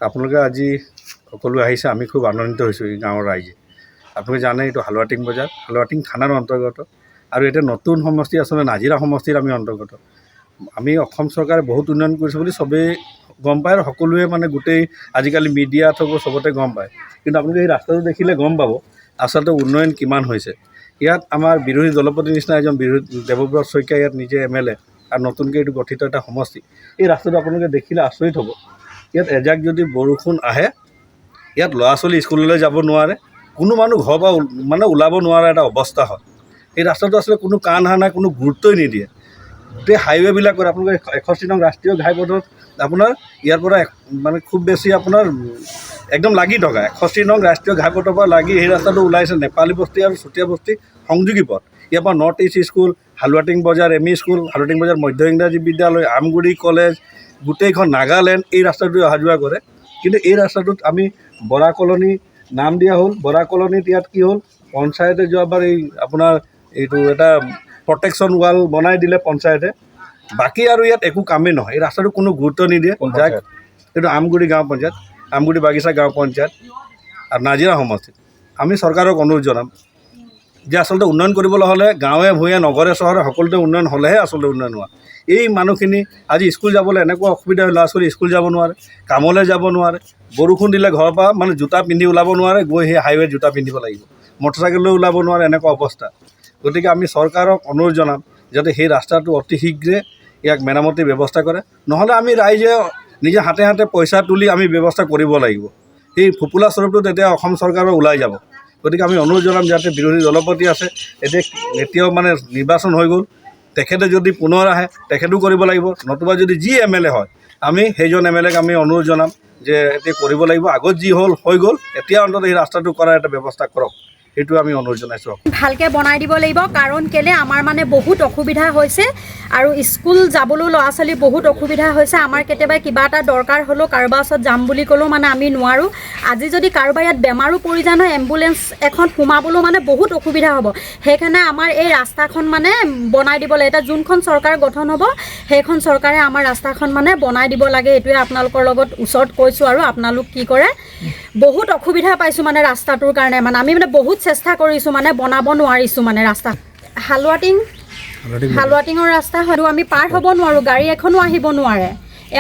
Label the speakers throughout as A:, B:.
A: আপোনালোকে আজি সকলো আহিছে, আমি খুব আনন্দিত হৈছোঁ এই গাঁৱৰ ৰাইজে। আপোনালোকে জানে এইটো হালুৱাটিং বজাৰ, হালুৱাটিং থানাৰ অন্তৰ্গত আৰু এতিয়া নতুন সমষ্টি আচলতে নাজিৰা সমষ্টিৰ আমি অন্তৰ্গত। আমি অসম চৰকাৰে বহুত উন্নয়ন কৰিছোঁ বুলি চবেই গম পায় আৰু সকলোৱে মানে গোটেই আজিকালি মিডিয়াত হ'ব চবতে গম পায়। কিন্তু আপোনালোকে এই ৰাস্তাটো দেখিলে গম পাব আচলতে উন্নয়ন কিমান হৈছে। ইয়াত আমাৰ বিৰোধী দলপতিৰ নিচিনা এজন দেৱব্ৰত শইকীয়া ইয়াত নিজে MLA আৰু নতুনকৈ এইটো গঠিত এটা সমষ্টি। এই ৰাস্তাটো আপোনালোকে দেখিলে আচৰিত হ'ব। ইয়াত এজাক যদি বৰষুণ আহে, ইয়াত ল'ৰা ছোৱালী স্কুললৈ যাব নোৱাৰে, কোনো মানুহ ঘৰৰ পৰা মানে ওলাব নোৱাৰা এটা অৱস্থা হয়। এই ৰাস্তাটো আচলতে কোনো কাণ হা নাই, কোনো গুৰুত্বই নিদিয়ে। গোটেই হাইৱেবিলাকত আপোনালোকে 61 নং ৰাষ্ট্ৰীয় ঘাইপথত আপোনাৰ ইয়াৰ পৰা মানে খুব বেছি আপোনাৰ একদম লাগি থকা 61 নং ৰাষ্ট্ৰীয় ঘাইপথৰ পৰা লাগি সেই ৰাস্তাটো ওলাইছে নেপালী বস্তি আৰু চুতীয়া বস্তি সংযোগী পথ। ইয়াৰ পৰা নৰ্থ ইষ্ট স্কুল, হালুৱাটিং বজাৰ ME স্কুল, হালুৱাটিং বজাৰ মধ্য ইংৰাজী বিদ্যালয়, আমগুৰি কলেজ, গোটেইখন নাগালেণ্ড এই ৰাস্তাটোৱে অহা যোৱা কৰে। কিন্তু এই ৰাস্তাটোত আমি বৰা কলনী নাম দিয়া হ'ল। বৰা কলনীত ইয়াত কি হ'ল, পঞ্চায়তে যোৱাবাৰ এই আপোনাৰ এইটো এটা প্ৰটেকশ্যন ৱাল বনাই দিলে পঞ্চায়তে, বাকী আৰু ইয়াত একো কামেই নহয়। এই ৰাস্তাটো কোনো গুৰুত্ব নিদিয়ে। যাক এইটো আমগুৰি গাঁও পঞ্চায়ত, আমগুৰি বাগিচা গাঁও পঞ্চায়ত আৰু নাজিৰা সমষ্টিত। আমি চৰকাৰক অনুৰোধ জনাম যে আচলতে উন্নয়ন কৰিবলৈ হ'লে গাঁৱে ভূঞে নগৰে চহৰে সকলোতে উন্নয়ন হ'লেহে আচলতে উন্নয়ন হোৱা। এই মানুহখিনি আজি স্কুল যাবলৈ এনেকুৱা অসুবিধা হয়, ল'ৰা ছোৱালী স্কুল যাব নোৱাৰে, কামলৈ যাব নোৱাৰে, বৰষুণ দিলে ঘৰৰ পৰা মানে জোতা পিন্ধি ওলাব নোৱাৰে, গৈ সেই হাইৱেত জোতা পিন্ধিব লাগিব, মটৰচাইকেললৈ ওলাব নোৱাৰে, এনেকুৱা অৱস্থা। গতিকে আমি চৰকাৰক অনুৰোধ জনাম যাতে সেই ৰাস্তাটো অতি শীঘ্ৰে ইয়াক মেৰামতিৰ ব্যৱস্থা কৰে, নহ'লে আমি ৰাইজে নিজে হাতে হাতে পইচা তুলি আমি ব্যৱস্থা কৰিব লাগিব। সেই ফোপোলা স্বৰূপটো তেতিয়া অসম চৰকাৰৰ ওলাই যাব। গতিকে আমি অনুৰোধ জনাম যাতে বিৰোধী দলপতি আছে, এতিয়াও মানে নিৰ্বাচন হৈ গ'ল, তেখেতে যদি পুনৰ আহে তেখেতো কৰিব লাগিব, নতুবা যদি যি MLA হয় আমি সেইজন MLAক আমি অনুৰোধ জনাম যে এতিয়া কৰিব লাগিব। আগত যি হ'ল হৈ গ'ল, এতিয়া অন্ততঃ এই ৰাস্তাটো কৰাৰ এটা ব্যৱস্থা কৰক, সেইটো আমি অনুৰোধ জনাইছোঁ।
B: ভালকৈ বনাই দিব লাগিব, কাৰণ কেলে আমাৰ মানে বহুত অসুবিধা হৈছে আৰু স্কুল যাবলৈও ল'ৰা ছোৱালী বহুত অসুবিধা হৈছে। আমাৰ কেতিয়াবা কিবা এটা দৰকাৰ হ'লেও কাৰোবাৰ ওচৰত যাম বুলি ক'লেও মানে আমি নোৱাৰোঁ। আজি যদি কাৰোবাৰ ইয়াত বেমাৰো পৰি যায় নহয়, এম্বুলেঞ্চ এখন সোমাবলৈও মানে বহুত অসুবিধা হ'ব। সেইকাৰণে আমাৰ এই ৰাস্তাখন মানে বনাই দিব লাগে। এতিয়া যোনখন চৰকাৰ গঠন হ'ব সেইখন চৰকাৰে আমাৰ ৰাস্তাখন মানে বনাই দিব লাগে। এইটোৱে আপোনালোকৰ লগত ওচৰত কৈছোঁ। আৰু আপোনালোক কি কৰে, বহুত অসুবিধা পাইছোঁ মানে ৰাস্তাটোৰ কাৰণে। মানে আমি মানে বহুত চেষ্টা কৰিছোঁ, মানে বনাব নোৱাৰিছোঁ মানে ৰাস্তা। হালুৱাটিঙৰ ৰাস্তা হয়তো আমি পাৰ হ'ব নোৱাৰোঁ, গাড়ী এখনো আহিব নোৱাৰে।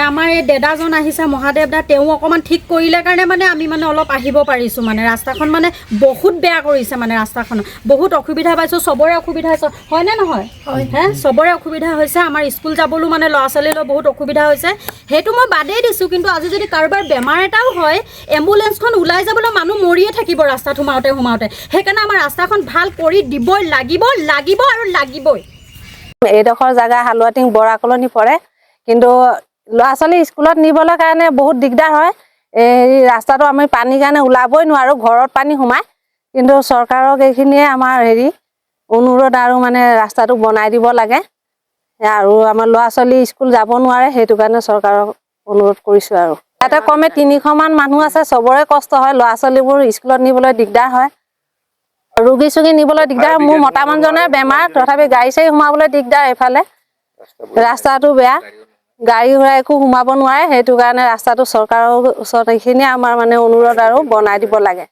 B: আমাৰ এই দাদাজন আহিছে, মহাদেৱ দা, তেওঁ অকণমান ঠিক কৰিলে কাৰণে মানে আমি মানে অলপ আহিব পাৰিছোঁ। মানে ৰাস্তাখন মানে বহুত বেয়া কৰিছে, মানে ৰাস্তাখন বহুত অসুবিধা পাইছোঁ। চবৰে অসুবিধা হৈছে, হয়নে নহয়? চবৰে অসুবিধা হৈছে। আমাৰ স্কুল যাবলৈও মানে ল'ৰা ছোৱালীলৈ বহুত অসুবিধা হৈছে। সেইটো মই বাদেই দিছোঁ, কিন্তু আজি যদি কাৰোবাৰ বেমাৰ এটাও হয়, এম্বুলেঞ্চখন ওলাই যাবলৈ মানুহ মৰিয়ে থাকিব ৰাস্তাত সোমাওঁতে সোমাওঁতে। সেইকাৰণে আমাৰ ৰাস্তাখন ভাল কৰি দিবই লাগিব আৰু লাগিবই।
C: এইডোখৰ জেগা হালুৱাটিং বৰা কলনী পৰে, কিন্তু ল'ৰা ছোৱালী স্কুলত নিবলৈ কাৰণে বহুত দিগদাৰ হয়। এই ৰাস্তাটো আমি পানীৰ কাৰণে ওলাবই নোৱাৰোঁ, ঘৰত পানী সোমায়। কিন্তু চৰকাৰক এইখিনিয়ে আমাৰ অনুৰোধ আৰু মানে ৰাস্তাটো বনাই দিব লাগে। আৰু আমাৰ ল'ৰা ছোৱালী স্কুল যাব নোৱাৰে, সেইটো কাৰণে চৰকাৰক অনুৰোধ কৰিছোঁ। আৰু ইয়াতে কমে 300মান মানুহ আছে, চবৰে কষ্ট হয়। ল'ৰা ছোৱালীবোৰ স্কুলত নিবলৈ দিগদাৰ হয়, ৰোগী চোগী নিবলৈ দিগদাৰ। মোৰ মতা মানুহজনে বেমাৰ, তথাপি গাড়ী চাড়ী সোমাবলৈ দিগদাৰ। এইফালে ৰাস্তাটো বেয়া, গাড়ী ঘোঁৰা একো সোমাব নোৱাৰে। সেইটো কাৰণে ৰাস্তাটো চৰকাৰৰ ওচৰত এইখিনিয়ে আমাৰ মানে অনুৰোধ আৰু বনাই দিব লাগে।